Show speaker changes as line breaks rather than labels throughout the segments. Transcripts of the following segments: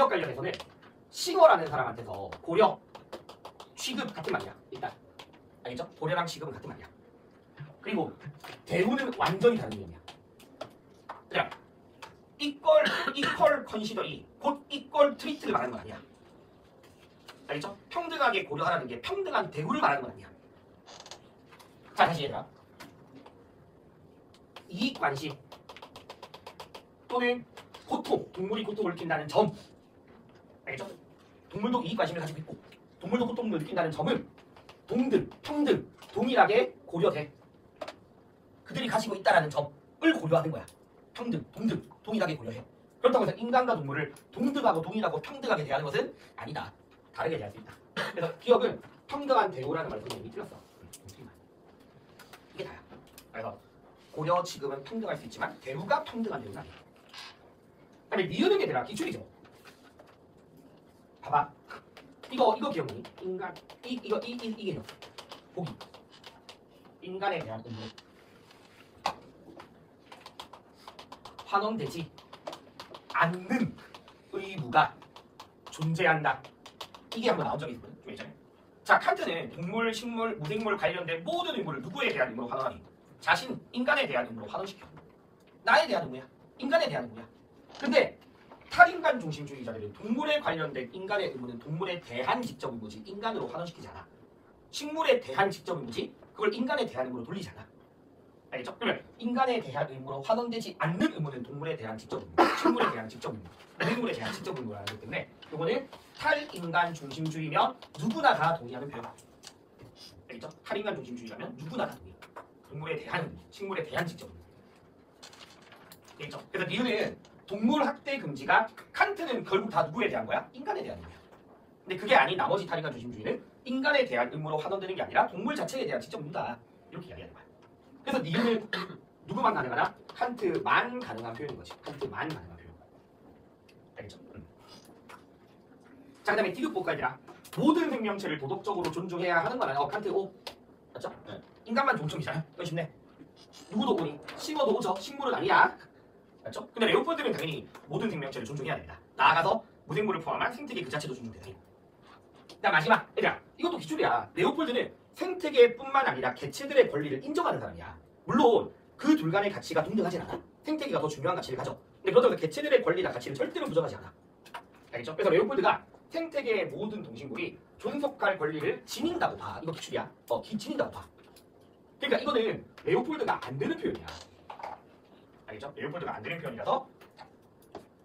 지역 관련해서는 싱어라는 사람한테서 고려, 취급 같은 말이야. 일단 알겠죠? 고려랑 취급은 같은 말이야. 그리고 대우는 완전히 다른 의미야. 그냥 이퀄 컨시더리 곧 이퀄 트리트를 말하는 건 아니야. 알겠죠? 평등하게 고려하라는 게 평등한 대우를 말하는 건 아니야. 자, 다시 얘들아. 이익관심 또는 고통, 동물이 고통을 느낀다는 점. 알겠죠? 동물도 이익관심을 가지고 있고 동물도 고통을 느낀다는 점은 동등, 평등, 동일하게 고려돼. 그들이 가지고 있다는 점을 고려하는 거야. 평등, 동등, 동일하게 고려해. 그렇다고 해서 인간과 동물을 동등하고 동일하고 평등하게 대하는 것은 아니다. 다르게 대할 수 있다. 그래서 기억은 평등한 대우라는 말을 이미 틀렸어. 이게 다야. 그래서 고려, 취급은 평등할 수 있지만 대우가 평등한 대우는 아니야. 그다음에 니은은 얘들아 기출이죠. 봐봐. 이거 기억니? 인간 이게 보기. 인간에 대한 의무. 환원되지 않는 의무가 존재한다. 이게 한번 나온 적이 있거든. 좀 예전에. 자, 칸트는 동물, 식물, 무생물 관련된 모든 의무를 누구에 대한 의무로 환원하니? 자신, 인간에 대한 의무로 환원시켜. 나에 대한 의무야. 인간에 대한 의무야. 근데 탈인간 중심주의자들은 동물에 관련된 인간의 의무는 동물에 대한 직접 의무지 인간으로 환원시키지 않아. 식물에 대한 직접 의무지 그걸 인간에 대한 의무로 돌리지 않아. 알겠죠? 그러면 인간에 대한 의무로 환원되지 않는 의무는 동물에 대한 직접 의무, 식물에 대한 직접 의무, 무생물에 대한 직접 의무라는 거기 때문에 이거는 탈인간 중심주의면 누구나 다 동의하는 표현. 알겠죠? 탈인간 중심주의자면 누구나 다 동의. 동물에 대한 의무, 식물에 대한 직접 의무. 알겠죠? 그래서 니은은 동물 학대 금지가 칸트는 결국 다 누구에 대한 거야? 인간에 대한 의무야. 근데 그게 아닌 나머지 탈인간 중심주의는 인간에 대한 의무로 환원되는 게 아니라 동물 자체에 대한 직접 의무다. 이렇게 이야기하는 거야. 그래서 니은은 누구만 가능하나? 칸트만 가능한 표현인 거지. 칸트만 가능한 표현. 알겠죠? 자, 그 다음에 디귿 볼까 얘들아. 모든 생명체를 도덕적으로 존중해야 하는 거는 칸트 O. 맞죠? 인간만 종점이잖아. 이거 쉽네. 누구도 오니? 싱어도 오죠. 식물은 아니야. 맞죠? 근데 레오폴드는 당연히 모든 생명체를 존중해야 됩니다. 나아가서 무생물을 포함한 생태계 그 자체도 존중되다. 자, 마지막 얘들아. 이것도 기출이야. 레오폴드는 생태계뿐만 아니라 개체들의 권리를 인정하는 사람이야. 물론 그 둘 간의 가치가 동등하진 않아. 생태계가 더 중요한 가치를 가져. 근데 그렇다고 해서 개체들의 권리나 가치를 절대로 부정하지 않아. 알겠죠? 그래서 레오폴드가 생태계의 모든 동식물이 존속할 권리를 지닌다고 봐. 이거 기출이야. 지닌다고 봐. 그러니까 이거는 레오폴드가 안 되는 표현이야. 알겠죠? 레오폴드가 안 되는 표현이라서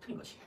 틀린 거지.